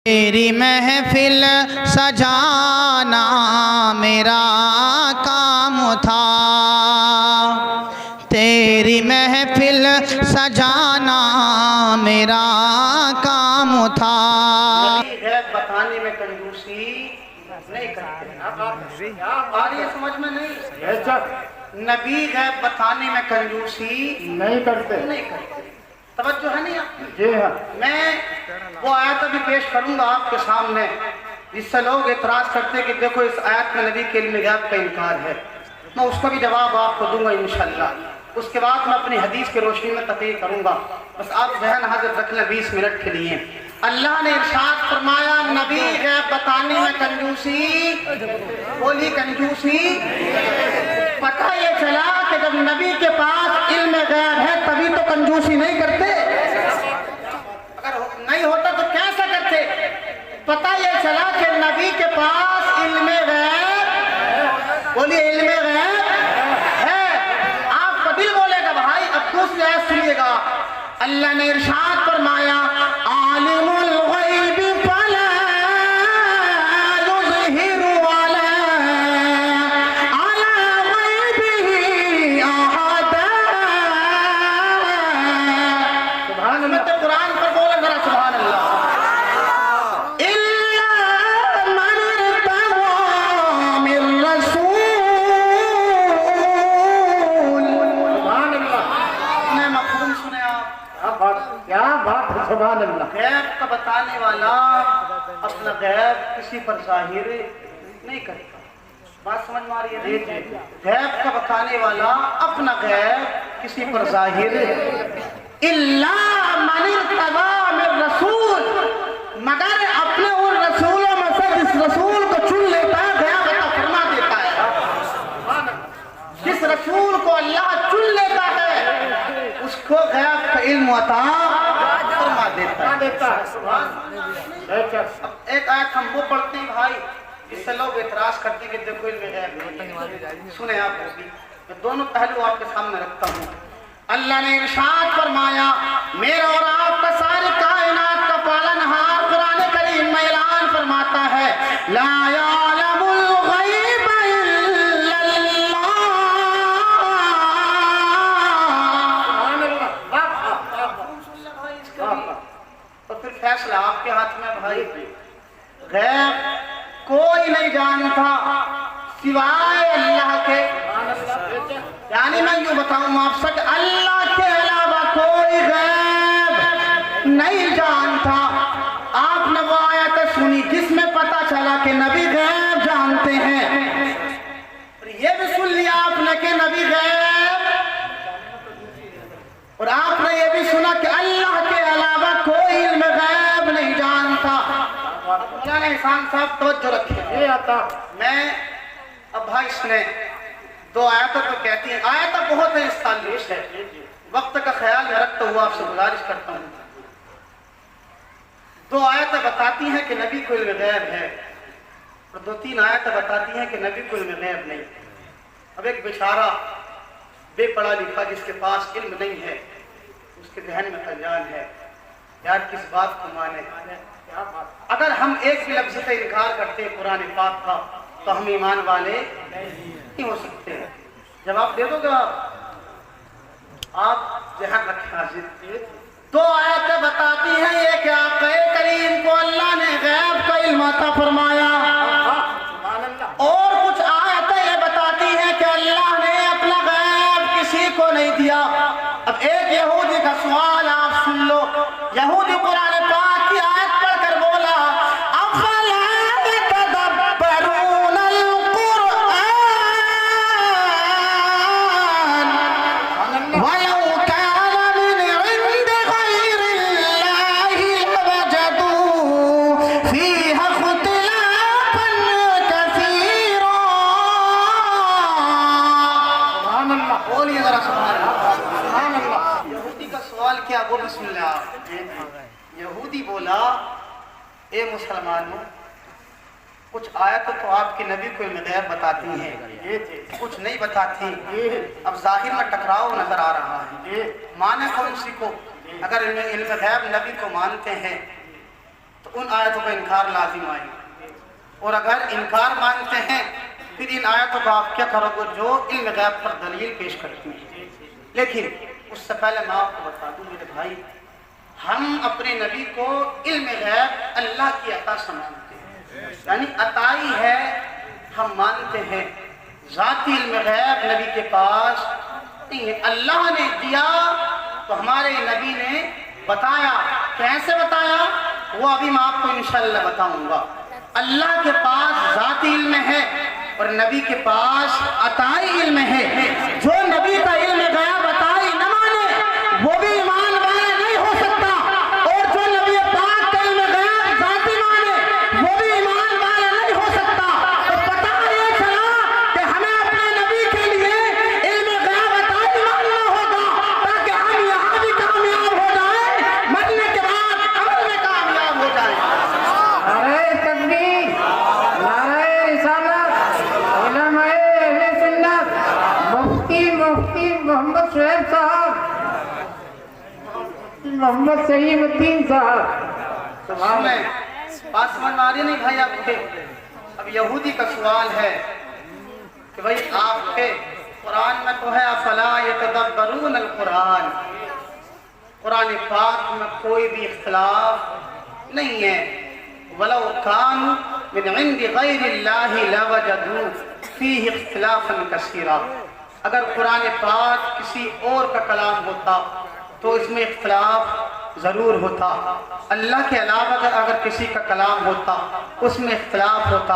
تیری محفل سجانا میرا کام تھا، تیری محفل سجانا میرا کام تھا۔ نبی غیب بتانے میں کنجوسی نہیں کرتے۔ آ رہی ہے سمجھ میں نہیں؟ نبی غیب بتانے میں کنجوسی نہیں کرتے۔ توجہ ہے نہیں آپ؟ جی ہاں۔ میں وہ آیت ابھی پیش کروں گا آپ کے سامنے جس سے لوگ اعتراض کرتے کہ دیکھو اس آیت میں نبی کے علم غیب کا انکار ہے، میں اس کا بھی جواب آپ کو دوں گا انشاءاللہ۔ اس کے بعد میں اپنی حدیث کی روشنی میں تقریر کروں گا، بس آپ ذہن حاضر رکھ لیں 20 منٹ کے لیے۔ اللہ نے ارشاد فرمایا نبی غیب بتانے میں کنجوسی، بولی کنجوسی۔ پتہ یہ چلا کہ جب نبی کے پاس علم غیب ہے تبھی تو کنجوسی نہیں کرتے، اگر نہیں ہوتا تو کیسے کرتے؟ پتہ یہ چلا کہ نبی کے پاس علم غیب، بولی علم غیب ہے۔ آپ کا دل بولے گا بھائی، اب دوسری آیت سنیے گا۔ اللہ نے ارشاد فرمایا عالم الغیب فلا یظہر علی غیبہ احدا۔ سبحان اللہ، قرآن پر بولے ذرا سبحان اللہ۔ الا من ارتضی من رسول، سبحان اللہ۔ اپنے مفہوم سنے آپ، کیا بات ہے، سبحان اللہ۔ غیب کا بتانے والا اپنا غیب کسی پر ظاہر نہیں کرتا۔ بات سمجھ میں آ رہی ہے؟ غیب کا بتانے والا اپنا غیب کسی پر ظاہر الا من ارتضی من رسول، مگر اپنے ان رسولوں میں سے جس رسول کو چن لیتا ہے غیب عطا فرما دیتا ہے۔ جس رسول کو اللہ چن لیتا ہے اس کو غیب کا علم عطا فرما دیتا ہے۔ اب ایک آیت ہم وہ پڑھتے ہیں بھائی جس سے لوگ اعتراض کرتے ہیں کہ دیکھو علم غیب نہیں۔ سنیں آپ بھی، میں دونوں پہلو آپ کے سامنے رکھتا ہوں۔ اللہ نے ارشاد فرمایا میرا اور آپ کا ساری کائنات کا پالنہار قرآن کریم میں اعلان فرماتا ہے لا یعلم الغیب الا اللہ۔ تو پھر فیصلہ آپ کے ہاتھ میں بھائی، غیب کوئی نہیں جانتا سوائے اللہ کے۔ یعنی میں یوں بتاؤں آپ سے کہ اللہ کے علاوہ کوئی غیب نہیں جانتا۔ آپ نے وہ آیت سنی جس میں پتا چلا کہ نبی غیب جانتے ہیں، اور یہ بھی سن لیا آپ نے کہ نبی غیب، اور آپ نے یہ بھی سنا کہ اللہ کے علاوہ کوئی علم غیب نہیں جانتا۔ مولانا احسان صاحب توجہ رکھیں، میں اب بھائی سنیں، دو آیتوں کو کہتی ہیں، آیتیں بہت ہیں اس تعلق ہے، وقت کا خیال میں رکھتا ہوا آپ سے گزارش کرتا ہوں۔ دو آیتیں بتاتی ہیں کہ نبی کو علم غیب ہے، اور دو تین آیتیں بتاتی ہیں کہ نبی کو علم غیب نہیں۔ اب ایک بیچارہ بے پڑھا لکھا جس کے پاس علم نہیں ہے، اس کے ذہن میں خیال ہے یار کس بات کو مانے؟ اگر ہم ایک بھی لفظ سے انکار کرتے ہیں قرآن پاک کا تو ہم ایمان والے نہیں ہو سکتے۔ جواب دے دو گے آپ ذہن رکھیں حاضر۔ دو آیتیں بتاتی ہیں یہ کہ آقا کریم کو اللہ نے غیب کا علم عطا فرمایا، اور کچھ آیتیں یہ بتاتی ہیں کہ اللہ نے اپنا غیب کسی کو نہیں دیا۔ اب ایک یہودی کا سوال آپ سن لو، یہودی قرآن پاک کی آیت پڑھ کر بولا افلا يتدبرون القرآن ولو كان من عند غير الله لوجدوا فيها اختلافا كثيرا۔ سبحان اللہ، بولیے ذرا سبحان اللہ۔ یہودی کا سوال کیا وہ بھی سن لیں آپ۔ یہودی بولا اے مسلمانوں، کچھ آیتیں تو آپ کے نبی کو علم غیب بتاتی ہیں، کچھ نہیں بتاتی۔ اب ظاہر میں ٹکراؤ نظر آ رہا ہے، مانے کون سی کو؟ اگر علم غیب نبی کو مانتے ہیں تو ان آیتوں کا انکار لازم آئے گا، اور اگر انکار مانتے ہیں پھر ان آیتوں کا آپ کیا کرو گے جو علم غیب پر دلیل پیش کرتی ہیں۔ لیکن اس سے پہلے میں آپ کو بتا دوں میرے بھائی، ہم اپنے نبی کو علم غیب اللہ کی عطا سمجھتے ہیں، یعنی عطائی ہے ہم مانتے ہیں، ذاتی علم غیب نبی کے پاس نہیں ہے، اللہ نے دیا تو ہمارے نبی نے بتایا۔ کیسے بتایا وہ ابھی میں آپ کو انشاءاللہ بتاؤں گا۔ اللہ کے پاس ذاتی علم ہے اور نبی کے پاس عطائی علم ہے۔ جو نبی کا علم غیب عطائی نہ مانے وہ بھی ایمان والا نہیں ہو سکتا، اور جو نبی پاک کا علم غیب ذاتی مانے وہ بھی ایمان والا نہیں ہو سکتا۔ تو پتہ یہ چلا کہ ہمیں اپنے نبی کے لیے علم غیب عطائی ماننا ہوگا تاکہ ہم یہاں بھی کامیاب ہو جائیں، مرنے کے بعد عمل میں کامیاب ہو جائیں۔ نعرہ تکبیر، نعرہ رسالت، علماء اہل سنت، مفتی محمد شعیب صاحب، محمد سلیم الدین صاحب۔ میں بات سمجھ میں آ رہی نہیں بھائی آپ کے؟ اب یہودی کا سوال ہے کہ بھائی آپ کے قرآن میں تو ہے افلا یتدبرون القرآن، قرآن پاک میں کوئی بھی اختلاف نہیں ہے، وَلَوْ كَانُوا مِنْ عِنْدِ غَيْرِ اللَّهِ لَوَجَدُوا فِيهِ اخْتِلَافًا كَثِيرًا۔ اگر قرآن پاک کسی اور کا کلام ہوتا تو اس میں اختلاف ضرور ہوتا، اللہ کے علاوہ اگر کسی کا کلام ہوتا اس میں اختلاف ہوتا۔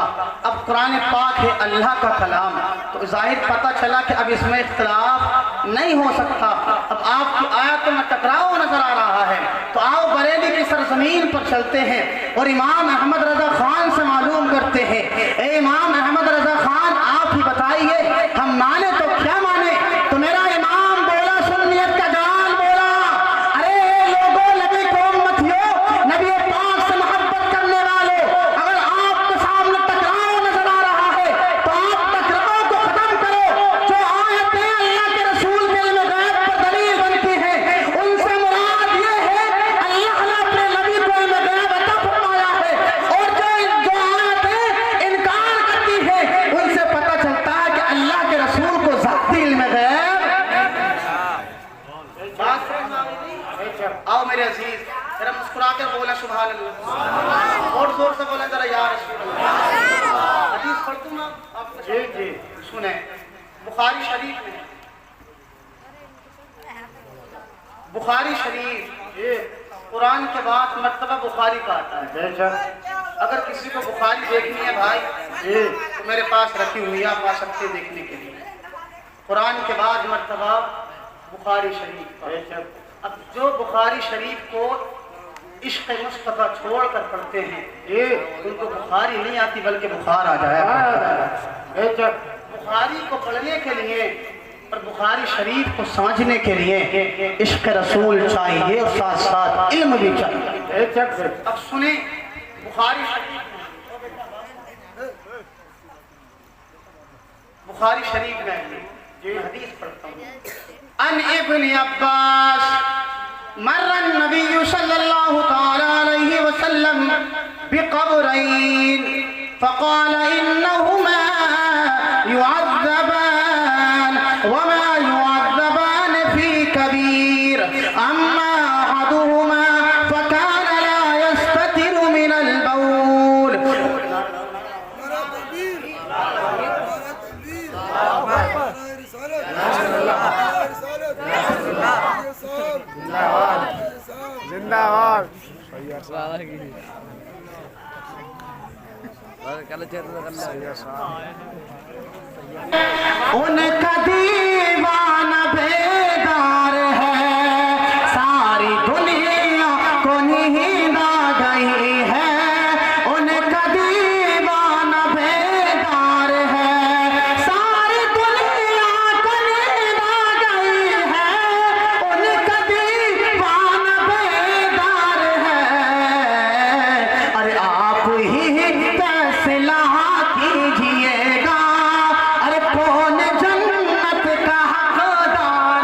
اب قرآن پاک ہے اللہ کا کلام، تو ظاہر پتہ چلا کہ اب اس میں اختلاف نہیں ہو سکتا۔ اب آپ کی آیتوں میں ٹکراؤ نظر آ رہا ہے، تو آؤ بریلی کی سرزمین پر چلتے ہیں اور امام احمد رضا خان سے معلوم کرتے ہیں۔ اے امام احمد رضا خان، آپ ہی بتائیے ہم مانے تو کیا مانے؟ تو میرا امام بولا سنیت کا جان بولا، ارے لوگوں نبی کو امتیوں، نبی پاک سے محبت کرنے والے، اگر آپ کے سامنے ٹکراؤ نظر آ رہا ہے تو آپ ٹکراؤ کو ختم کرو۔ جو آیتیں اللہ کے رسول کے علم غیب پر دلیل بنتی ہیں ان سے مراد یہ ہے اللہ نے اپنے نبی کو علم غیب عطا فرمایا ہے، اور جو آیتیں انکار کرتی ہیں ان سے پتہ چلتا ہے کہ اللہ کے رسول کو ذاتی علم غیب۔ بات سمجھ میں آ گئی نہیں؟ آؤ میرے عزیز ذرا مسکرا کر بولا سبحان اللہ، اور زور سے بولا ذرا یا رسول اللہ۔ حدیث پڑھ دوں میں آپ کو؟ جی جی سنیں، بخاری شریف میں، بخاری شریف قرآن کے بعد مرتبہ بخاری کا آتا ہے۔ اگر کسی کو بخاری دیکھنی ہے بھائی تو میرے پاس رکھی ہوئی ہے، آپ آ سکتے ہیں دیکھنے کے لیے۔ قرآن کے بعد مرتبہ بخاری شریف کا۔ اب جو بخاری شریف کو عشق مصطفیٰ چھوڑ کر پڑھتے ہیں ان کو بخاری نہیں آتی بلکہ بخار آ جائے۔ بخاری کو پڑھنے کے لیے اور بخاری شریف کو سمجھنے کے لیے عشق رسول چاہیے اور ساتھ ساتھ علم بھی چاہیے۔ اب سنیں بخاری شریف میں حدیث پڑھتا ہوں۔ ان ابن عباس مر النبی صلی اللہ تعالی علیہ وسلم بقبرین فقال انہما يعذبان وما يعذبان في كبير اما احدهما فكان لا يستتر من البول۔ زندہ باد۔ ان کا دیوانہ بیدار ہے، ساری دنیا کو نیند آ گئی ہے۔ ان کا دیوانہ بیدار ہے، ساری دنیا کو نیند آ گئی ہے۔ ان کا دیوانہ بیدار ہے، ارے آپ ہی فیصلہ کیجئے گا، ارے کون جنت کا حقدار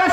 10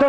2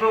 2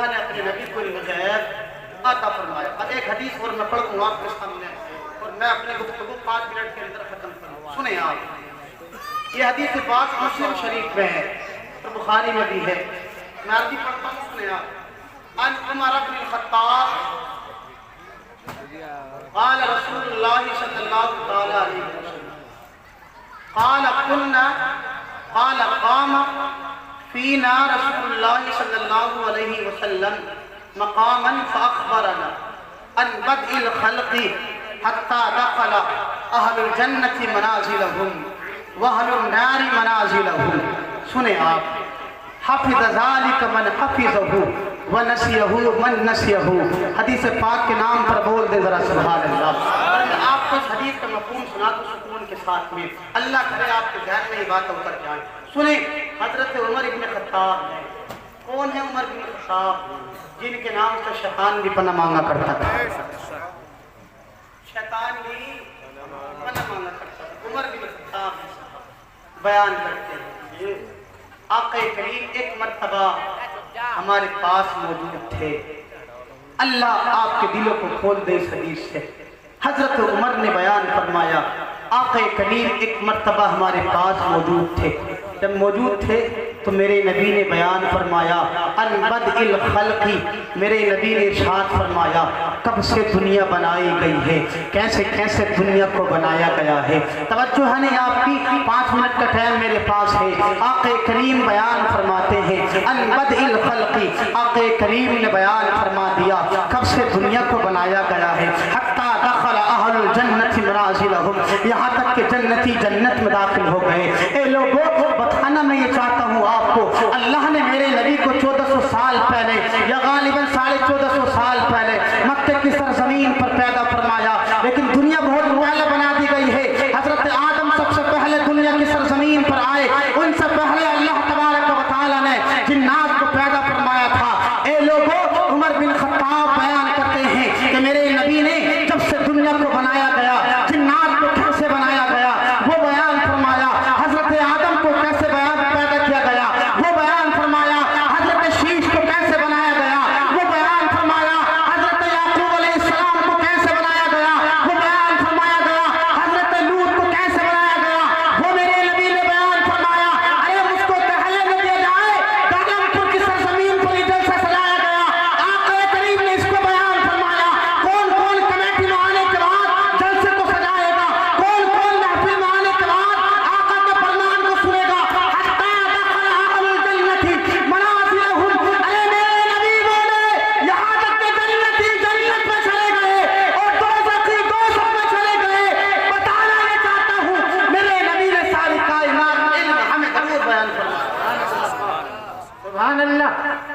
اللہ نے اپنے نبی کو علم غیب عطا فرمایا. اب ایک حدیث اور میں پڑھ دوں آپ کے سامنے اور میں اپنے گفتگو 5 منٹ کے اندر ختم کروں. سنیں آپ, یہ حدیث پاک مسلم شریف میں ہے اور بخاری میں بھی ہے. میں عربی پڑھتا ہوں, سنیں آپ. عن عمر بن الخطاب قال رسول اللہ صلی اللہ تعالی علیہ وسلم قال قام فينا رسول الله صلى الله عليه وسلم مقاما فأخبرنا عن بدء الخلق حتى دخل أهل الجنة منازلهم وأهل النار منازلهم. سنیں آپ. حفظ ذلك من حفظه ونسيه من نسيه. حدیث پاک کے نام پر بول دے ذرا سبحان اللہ. اور میں آپ کو اس حدیث کا مفہوم سنا دوں سکون کے ساتھ میں, اللہ کرے آپ کے ذہن میں یہ بات اتر جائے. سنیں, حضرت عمر ابن خطاب ہیں. کون ہے عمر ابن خطاب؟ جن کے نام سے شیطان بھی پناہ مانگا کرتا تھا. شیطان بھی پناہ مانگا کرتا تھا. عمر ابن خطاب بیان کرتے ہیں آقا کریم ایک مرتبہ ہمارے پاس موجود تھے. اللہ آپ کے دلوں کو کھول دے اس حدیث سے. حضرت عمر نے بیان فرمایا آقا کریم ایک مرتبہ ہمارے پاس موجود تھے. جب موجود تھے تو میرے نبی نے بیان فرمایا ان بدء الخلق. میرے نبی نے ارشاد فرمایا کب سے دنیا بنائی گئی ہے, کیسے کیسے دنیا کو بنایا گیا ہے. توجہ ہے نہیں آپ کی, 5 منٹ کا ٹائم میرے پاس ہے. آقا کریم بیان فرماتے ہیں ان بدء الخلق. آقا کریم نے بیان فرما دیا کب سے دنیا کو بنایا گیا ہے. حتی دخل اہل الجنت منازلہم. یہاں تک کہ جنتی جنت میں داخل ہو گئے. اے لوگوں بتانا میں یہ چاہتا ہوں آپ کو, اللہ نے میرے نبی کو 1400 سال پہلے یا غالباً 1450 سال پہلے مکہ کی سرزمین پر پیدا فرمایا, لیکن دنیا بہت پہلے بنا دی گئی ہے. حضرت آدم سب سے پہلے دنیا کی سرزمین پر آئے, ان سے پہلے اللہ تبارک و تعالی نے جنات کو پیدا فرمایا تھا. اے لوگوں, عمر بن خطاب بیان کرتے ہیں کہ میرے نبی نے جب سے دنیا کو بنایا گیا, جنات کو کیسے بنایا گیا وہ بیان فرمایا. حضرت آدم کو کیسے پیدا کیا گیا وہ بیان فرمایا. حضرت شیش کو کیسے بنایا گیا وہ بیان فرمایا. حضرت یعقوب علیہ السلام کو کیسے بنایا گیا وہ بیان فرمایا گیا. حضرت لوط کو کیسے بنایا گیا وہ میرے نبی نے بیان فرمایا. ارے اس کو پہلے نہ دیا جائے, آدم پور کی سرزمین پر ادھر سے سجایا گیا. آقا کریم نے اس کو بیان فرمایا کون کون کمیٹی میں آنے کے بعد جلسے کو سجائے گا, کون کون محفل میں آنے کے بعد آقا کے فرمان کو سنے گا. حتی دخل اہل الجنت منازلہم. ارے میرے نبی بولے یہاں تک کہ جنتی جنت میں چلے گئے اور دوزخی دوزخ میں چلے گئے. بتانا یہ چاہتا ہوں میرے نبی نے ساری کائنات علم ہمیں ضرور بیان فرمایا. سبحان اللہ.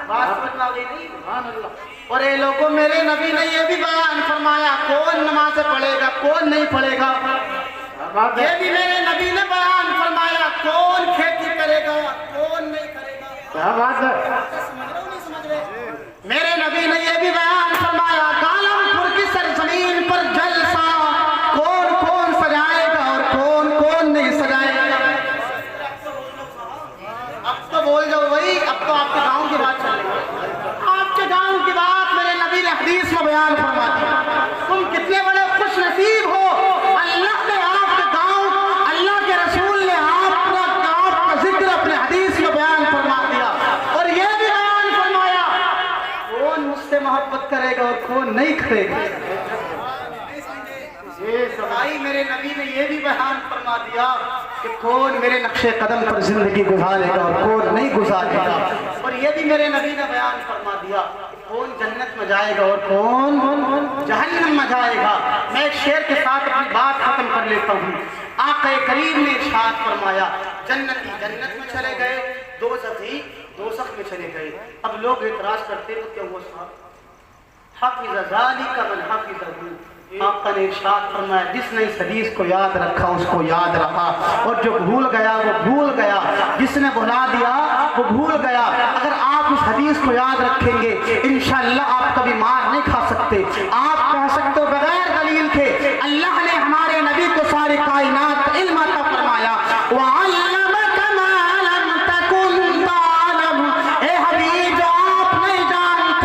بات سمجھ میں آ گئی نہیں؟ سبحان اللہ. اور اے لوگوں میرے نبی نے یہ بھی بیان فرمایا کون نماز پڑھے گا کون نہیں پڑھے گا. یہ بھی میرے نبی نے بیان فرمایا کون کھیتی کرے گا کون نہیں کرے گا. کیا بات ہے. سمجھ رہے ہو نہیں سمجھ رہے؟ میرے نبی نے یہ بھی بیان فرمایا عالم پور کی سرزمین پر جلسہ کون کون سجائے گا اور کون کون نہیں سجائے گا. اب تو بول جاؤ بھائی, اب تو آپ کے گاؤں کی بات چل رہی ہے. آپ کے گاؤں کی بات میرے نبی نے حدیث میں بیان فرما دی. تم کتنے بڑے خوش نصیب ہو, اللہ نے آپ کے گاؤں, اللہ کے رسول نے آپ کا ذکر اپنے حدیث میں بیان فرما دیا. اور یہ بھی بیان فرمایا کون مجھ سے محبت کرے گا اور کون نہیں کرے گا. بھائی میرے نبی نے یہ بھی بیان فرما دیا کہ کون میرے نقش قدم پر زندگی گزارے گا اور کون نہیں گزارے گا. اور یہ بھی میرے نبی نے بیان فرما دیا کہ کون جنت میں جائے گا اور کون جہنم میں جائے گا. میں ایک شعر کے ساتھ اپنی بات ختم کر لیتا ہوں. آقا کریم نے ارشاد فرمایا جنتی جنت میں چلے گئے, دوزخی دوزخ میں چلے گئے. اب لوگ اعتراض کرتے تو کیا ہوا صاحب, حفظ ذالک من حفظہ. آقا نے ارشاد فرمایا جس نے اس حدیث کو یاد رکھا اس کو یاد رکھا, اور جو بھول گیا وہ بھول گیا. جس نے بھلا دیا وہ بھول گیا. اگر آپ اس حدیث کو یاد رکھیں گے انشاءاللہ آپ کبھی مار نہیں کھا سکتے. آپ کہہ سکتے ہو بغیر دلیل کے اللہ نے ہمارے نبی کو ساری کائنات علم عطا فرمایا. وَعَلَّمَكَ مَا لَمْ تَكُنْ تَعْلَمُ. اے حبیب جو آپ نہیں جانتے